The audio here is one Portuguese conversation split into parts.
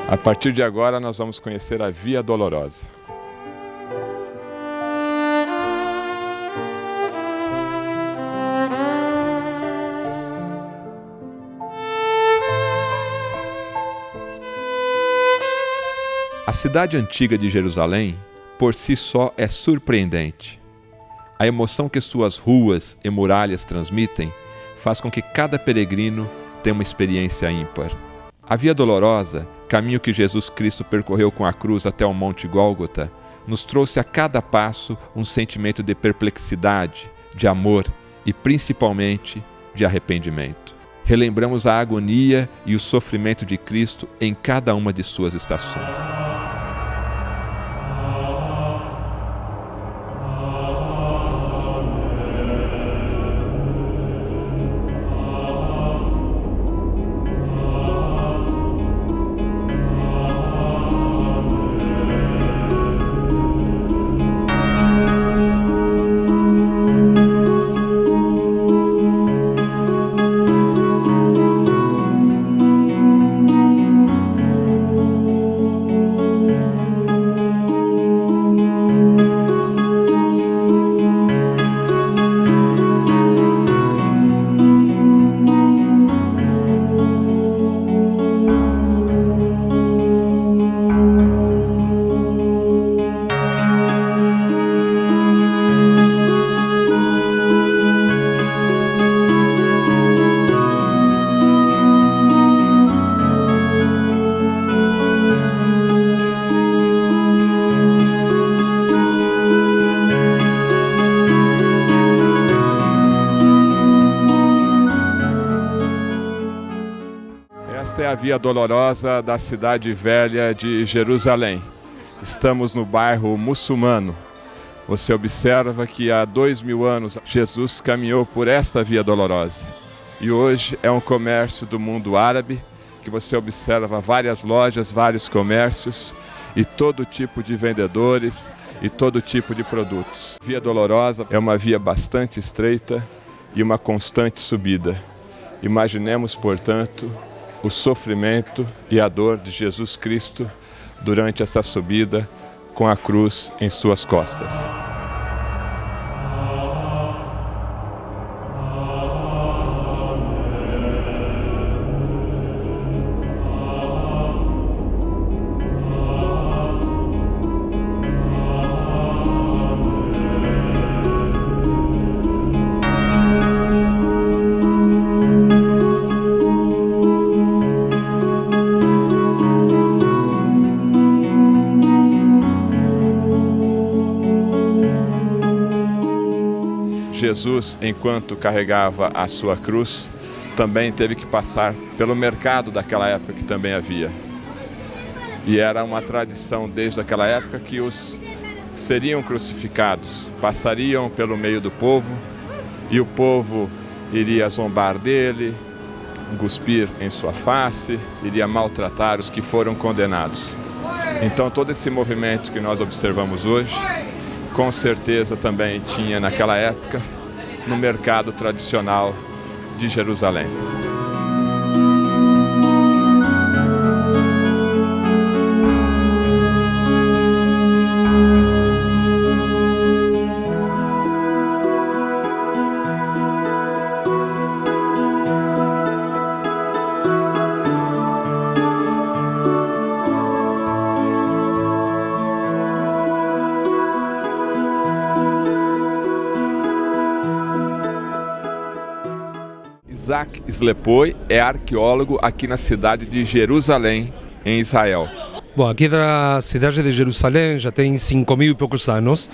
A partir de agora nós vamos conhecer a Via Dolorosa. A cidade antiga de Jerusalém, por si só, é surpreendente. A emoção que suas ruas e muralhas transmitem faz com que cada peregrino tenha uma experiência ímpar. A Via Dolorosa, caminho que Jesus Cristo percorreu com a cruz até o Monte Gólgota, nos trouxe a cada passo um sentimento de perplexidade, de amor e, principalmente, de arrependimento. Relembramos a agonia e o sofrimento de Cristo em cada uma de suas estações. Esta é a Via Dolorosa da cidade velha de Jerusalém. Estamos no bairro muçulmano. Você observa que há 2000 anos Jesus caminhou por esta Via Dolorosa. E hoje é um comércio do mundo árabe, que você observa várias lojas, vários comércios e todo tipo de vendedores e todo tipo de produtos. Via Dolorosa é uma via bastante estreita e uma constante subida. Imaginemos, portanto, o sofrimento e a dor de Jesus Cristo durante esta subida com a cruz em suas costas. Jesus, enquanto carregava a sua cruz, também teve que passar pelo mercado daquela época que também havia. E era uma tradição desde aquela época que os seriam crucificados, passariam pelo meio do povo e o povo iria zombar dele, cuspir em sua face, iria maltratar os que foram condenados. Então todo esse movimento que nós observamos hoje, com certeza também tinha naquela época no mercado tradicional de Jerusalém. Isaac Slepoi é arqueólogo aqui na cidade de Jerusalém, em Israel. Bom, aqui da cidade de Jerusalém já tem 5.000 e poucos anos.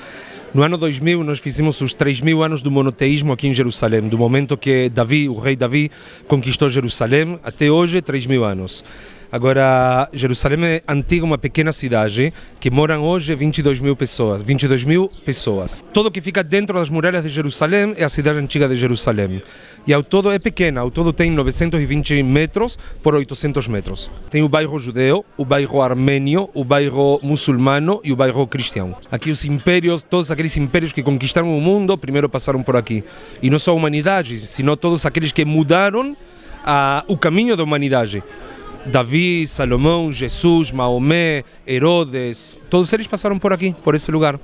No ano 2000 nós fizemos os 3.000 anos do monoteísmo aqui em Jerusalém, do momento que Davi, o rei Davi, conquistou Jerusalém, até hoje 3.000 anos. Agora, Jerusalém é antiga, uma pequena cidade, que moram hoje 22.000 pessoas, 22.000 pessoas. Tudo que fica dentro das muralhas de Jerusalém é a cidade antiga de Jerusalém. E ao todo é pequena, ao todo tem 920 metros por 800 metros. Tem o bairro judeu, o bairro armênio, o bairro muçulmano e o bairro cristão. Aqui os impérios, todos aqueles impérios que conquistaram o mundo, primeiro passaram por aqui. E não só a humanidade, sino todos aqueles que mudaram o caminho da humanidade. Davi, Salomão, Jesus, Maomé, Herodes, todos eles passaram por aqui, por esse lugar.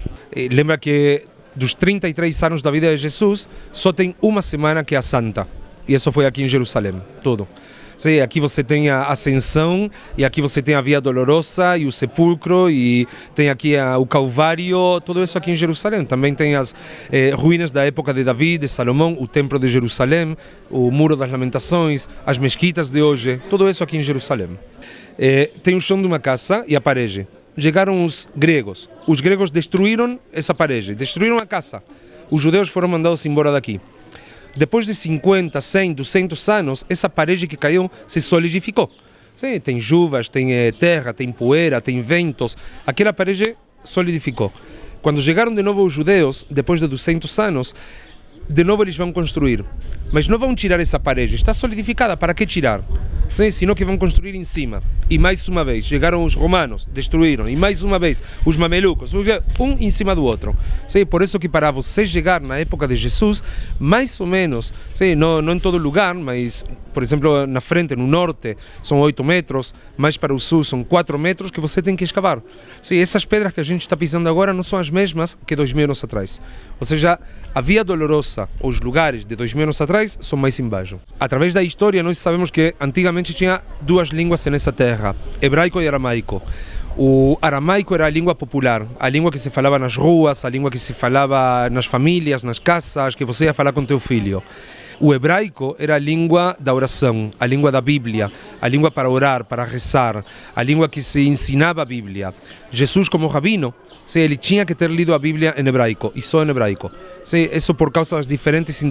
Lembra que dos 33 anos da vida de Jesus, só tem uma semana que é a Santa. E isso foi aqui em Jerusalém, tudo. Sim, aqui você tem a Ascensão, e aqui você tem a Via Dolorosa, e o Sepulcro, e tem aqui o Calvário, tudo isso aqui em Jerusalém. Também tem as ruínas da época de Davi, de Salomão, o Templo de Jerusalém, o Muro das Lamentações, as mesquitas de hoje, tudo isso aqui em Jerusalém. Tem o chão de uma casa e a parede. Chegaram os gregos destruíram essa parede, destruíram a casa. Os judeus foram mandados embora daqui. Depois de 50, 100, 200 anos, essa parede que caiu se solidificou. Sim, tem chuvas, tem terra, tem poeira, tem ventos. Aquela parede solidificou. Quando chegaram de novo os judeus, depois de 200 anos, de novo eles vão construir. Mas não vão tirar essa parede, está solidificada, para que tirar? Sim, senão que vão construir em cima. E mais uma vez, chegaram os romanos, destruíram. E mais uma vez, os mamelucos, um em cima do outro. Sim, por isso que para você chegar na época de Jesus, mais ou menos, sim, não em todo lugar, mas, por exemplo, na frente, no norte, são 8 metros, mais para o sul são 4 metros que você tem que escavar. Sim, essas pedras que a gente está pisando agora não são as mesmas que 2000 anos atrás. Ou seja, a Via Dolorosa, os lugares de 2000 anos atrás, são mais embaixo. Através da história, nós sabemos que antigamente tinha duas línguas nessa terra, hebraico e aramaico. O aramaico era a língua popular, a língua que se falava nas ruas, a língua que se falava nas famílias, nas casas, que você ia falar com teu filho. O hebraico era a língua da oração, a língua da Bíblia, a língua para orar, para rezar, a língua que se ensinava a Bíblia. Jesus, como rabino, ele tinha que ter lido a Bíblia em hebraico, e só em hebraico. Isso por causa das diferentes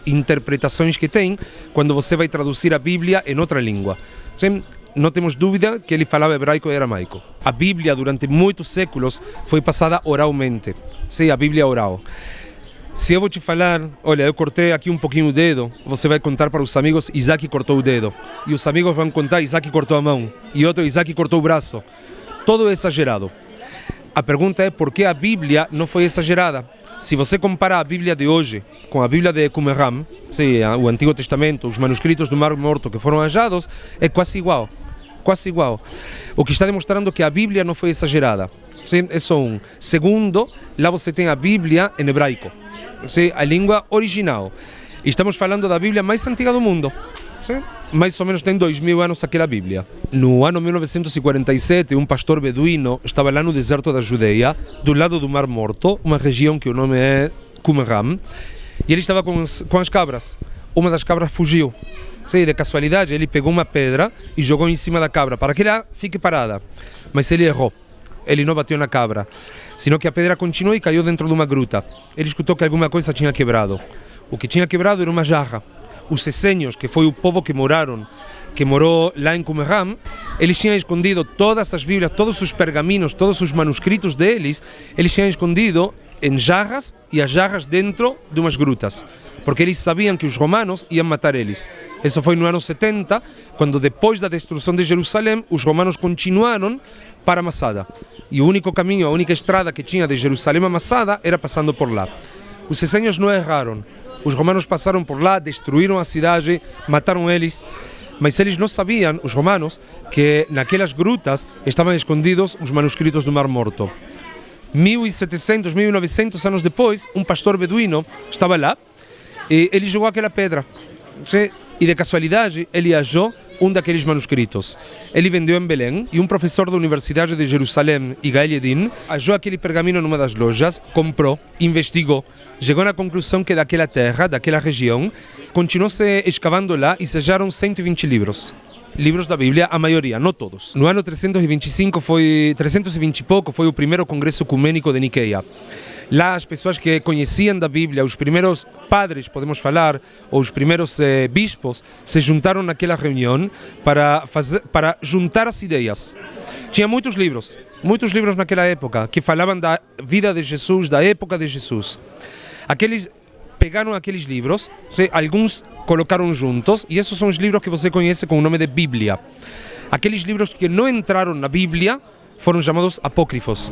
interpretações que tem quando você vai traduzir a Bíblia em outra língua. Não temos dúvida que ele falava hebraico e aramaico. A Bíblia, durante muitos séculos, foi passada oralmente. A Bíblia oral. Se eu vou te falar, olha, eu cortei aqui um pouquinho o dedo, você vai contar para os amigos, Isaac cortou o dedo. E os amigos vão contar, Isaac cortou a mão. E outro, Isaac cortou o braço. Todo é exagerado. A pergunta é por que a Bíblia não foi exagerada? Se você compara a Bíblia de hoje com a Bíblia de Qumran, o Antigo Testamento, os manuscritos do Mar Morto que foram achados, é quase igual. Quase igual. O que está demonstrando que a Bíblia não foi exagerada. É só um. Segundo, lá você tem a Bíblia em hebraico. A língua original. E estamos falando da Bíblia mais antiga do mundo. Mais ou menos tem 2000 anos aquela Bíblia. No ano 1947, um pastor beduíno estava lá no deserto da Judeia, do lado do Mar Morto, uma região que o nome é Qumran, e ele estava com as cabras. Uma das cabras fugiu. De casualidade, ele pegou uma pedra e jogou em cima da cabra, para que ela fique parada. Mas ele errou. Ele não bateu na cabra, senão que a pedra continuou e caiu dentro de uma gruta. Ele escutou que alguma coisa tinha quebrado. O que tinha quebrado era uma jarra. Os essénios, que foi o povo que morou lá em Qumran, eles tinham escondido todas as Bíblias, todos os pergaminos, todos os manuscritos deles, eles tinham escondido em jarras e as jarras dentro de umas grutas, porque eles sabiam que os romanos iam matar eles. Isso foi no ano 70, quando depois da destruição de Jerusalém, os romanos continuaram para Masada. E o único caminho, a única estrada que tinha de Jerusalém a Masada era passando por lá. Os essénios não erraram. Os romanos passaram por lá, destruíram a cidade, mataram eles, mas eles não sabiam, os romanos, que naquelas grutas estavam escondidos os manuscritos do Mar Morto. 1700, 1900 anos depois, um pastor beduíno estava lá e ele jogou aquela pedra. E de casualidade, ele achou um daqueles manuscritos. Ele vendeu em Belém e um professor da Universidade de Jerusalém, Igal Yedin, achou aquele pergaminho numa das lojas, comprou, investigou, chegou na conclusão que daquela terra, daquela região, continuou-se escavando lá e se acharam 120 livros. Livros da Bíblia, a maioria, não todos. No ano 320 e pouco, foi o primeiro congresso ecumênico de Niqueia. Lá as pessoas que conheciam da Bíblia, os primeiros padres, podemos falar, ou os primeiros bispos, se juntaram naquela reunião para juntar as ideias. Tinha muitos livros naquela época, que falavam da vida de Jesus, da época de Jesus. Pegaram aqueles livros, alguns colocaram juntos, e esses são os livros que você conhece com o nome de Bíblia. Aqueles livros que não entraram na Bíblia foram chamados apócrifos.